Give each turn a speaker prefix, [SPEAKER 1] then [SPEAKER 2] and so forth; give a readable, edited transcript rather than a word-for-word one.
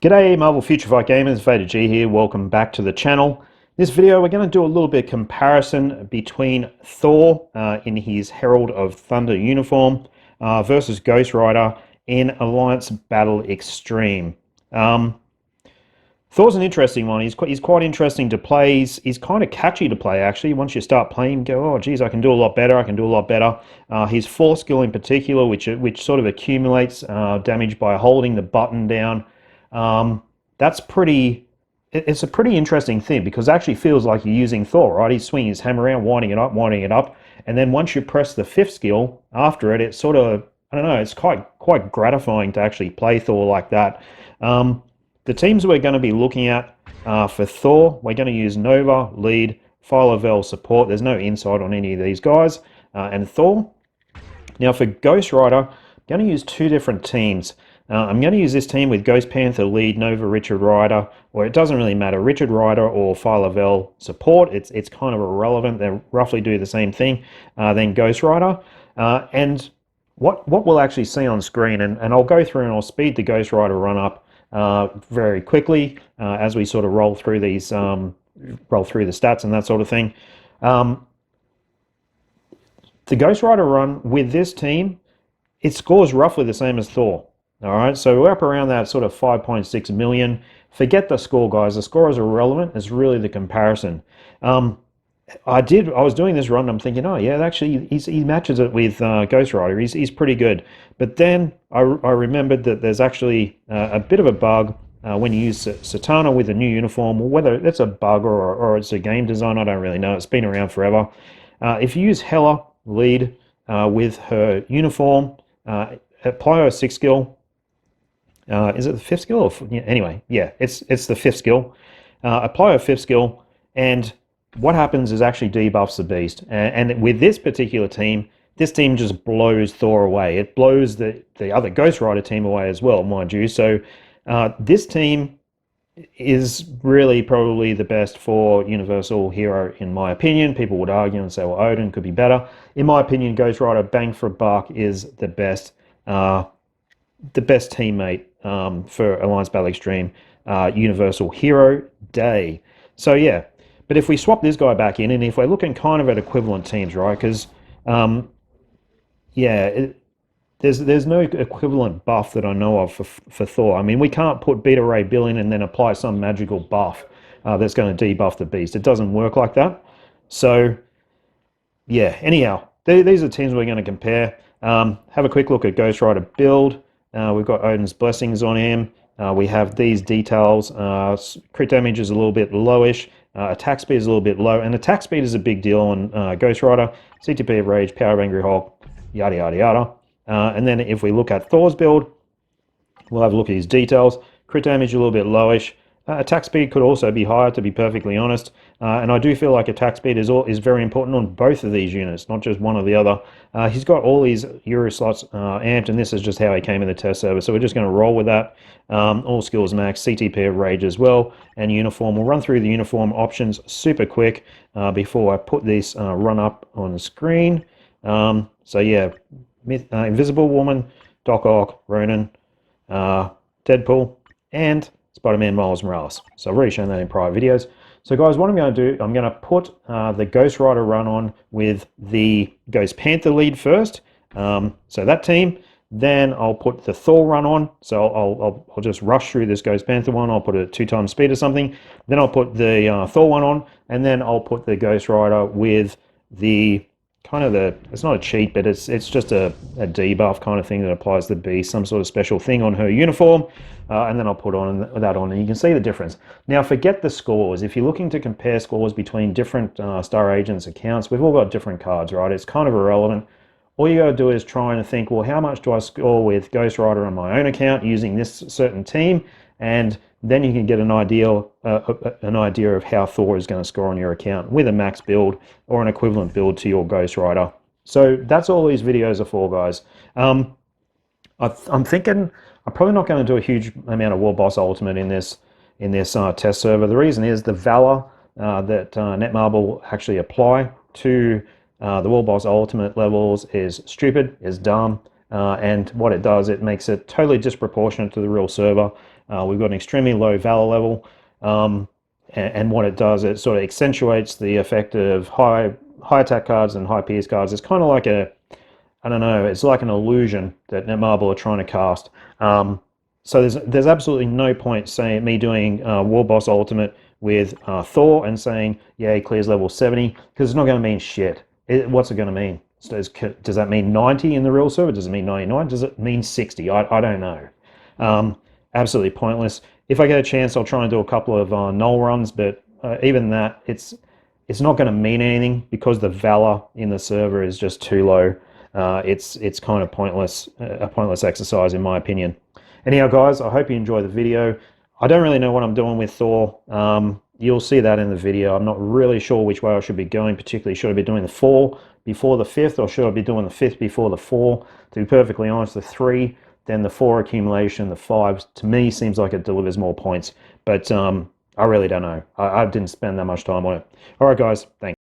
[SPEAKER 1] G'day Marvel Future Fight Gamers, VaderG here, welcome back to the channel. This video we're going to do a little bit of comparison between Thor in his Herald of Thunder uniform versus Ghost Rider in Alliance Battle Extreme. Thor's an interesting one. He's quite interesting to play. He's kind of catchy to play actually. Once you start playing, you go, oh geez, I can do a lot better. I can do a lot better. His force skill in particular, which sort of accumulates damage by holding the button down. That's pretty. It's a pretty interesting thing because it actually feels like you're using Thor, right? He's swinging his hammer around, winding it up, and then once you press the fifth skill after it, it's sort of, I don't know, it's quite gratifying to actually play Thor like that. The teams we're going to be looking at for Thor, we're going to use Nova, Lead, Philovel support. There's no insight on any of these guys, and Thor. Now for Ghost Rider, I'm going to use two different teams. I'm going to use this team with Ghost Panther, Lead, Nova, Richard Rider, or it doesn't really matter, Richard Rider or Philovel support. It's kind of irrelevant. They roughly do the same thing than Ghost Rider. And what we'll actually see on screen, and I'll go through and I'll speed the Ghost Rider run up very quickly as we sort of roll through these, roll through the stats and that sort of thing. The Ghost Rider run with this team, it scores roughly the same as Thor. All right, so we're up around that sort of 5.6 million. Forget the score, guys. The score is irrelevant. It's really the comparison. I was doing this run and I'm thinking, oh yeah, actually he matches it with Ghost Rider. He's pretty good. But then I remembered that there's actually a bit of a bug when you use Satana with a new uniform, whether it's a bug or it's a game design, I don't really know. It's been around forever. If you use Hela Lead with her uniform, apply her 6th skill. Is it the 5th skill? Anyway, yeah, it's the 5th skill. Apply a 5th skill, and what happens is actually debuffs the beast. And with this particular team, this team just blows Thor away. It blows the other Ghost Rider team away as well, mind you. So this team is really probably the best for Universal Hero, in my opinion. People would argue and say, well, Odin could be better. In my opinion, Ghost Rider, bang for a buck, is the best teammate for Alliance Battle Extreme Universal Hero Day. So yeah, but if we swap this guy back in, and if we're looking kind of at equivalent teams, right? Because yeah, there's no equivalent buff that I know of for Thor. I mean, we can't put Beta Ray Bill in and then apply some magical buff that's going to debuff the beast. It doesn't work like that. So yeah, anyhow, these are the teams we're going to compare. Have a quick look at Ghost Rider build. We've got Odin's Blessings on him. We have these details. Crit damage is a little bit lowish. Attack speed is a little bit low. And attack speed is a big deal on Ghost Rider. CTP of Rage, Power of Angry Hulk, yada, yada, yada. And then if we look at Thor's build, we'll have a look at his details. Crit damage a little bit lowish. Attack speed could also be higher, to be perfectly honest. And I do feel like attack speed is very important on both of these units, not just one or the other. He's got all these Euro slots amped, and this is just how he came in the test server. So we're just going to roll with that. All skills max, CTP of Rage as well, and uniform. We'll run through the uniform options super quick before I put this run up on the screen. So yeah, Invisible Woman, Doc Ock, Ronan, Deadpool, and Spider-Man Miles Morales. So I've already shown that in prior videos. So guys, what I'm going to do, I'm going to put the Ghost Rider run on with the Ghost Panther lead first. So that team. Then I'll put the Thor run on. So I'll just rush through this Ghost Panther one. I'll put it at 2x speed or something. Then I'll put the Thor one on, and then I'll put the Ghost Rider with the kind of it's not a cheat, but it's just a debuff kind of thing that applies to the beast, some sort of special thing on her uniform, and then I'll put that on, and you can see the difference. Now forget the scores. If you're looking to compare scores between different Star Agents accounts, we've all got different cards, right? It's kind of irrelevant. All you got to do is try and think, well, how much do I score with Ghost Rider on my own account using this certain team, and then you can get an idea of how Thor is going to score on your account with a max build or an equivalent build to your Ghost Rider. So that's all these videos are for, guys. I'm thinking I'm probably not going to do a huge amount of World Boss Ultimate in this test server. The reason is the Valor that Netmarble actually apply to the World Boss Ultimate levels is stupid, is dumb. And what it does, it makes it totally disproportionate to the real server. We've got an extremely low valor level, and what it does, it sort of accentuates the effect of high attack cards and high pierce cards. It's kind of like I don't know, it's like an illusion that Netmarble are trying to cast. So there's absolutely no point saying me doing War Boss Ultimate with Thor and saying, yeah, he clears level 70, because it's not going to mean shit. What's it going to mean? Does that mean 90 in the real server? Does it mean 99? Does it mean 60? I don't know. Absolutely pointless. If I get a chance, I'll try and do a couple of null runs, but even that, it's not going to mean anything because the valor in the server is just too low. It's kind of pointless, a pointless exercise in my opinion. Anyhow, guys, I hope you enjoy the video. I don't really know what I'm doing with Thor. You'll see that in the video. I'm not really sure which way I should be going, particularly should I be doing the 4 before the 5th, or should I be doing the 5th before the 4? To be perfectly honest, the 3, then the 4 accumulation, the 5, to me seems like it delivers more points. But I really don't know. I didn't spend that much time on it. All right, guys, thanks.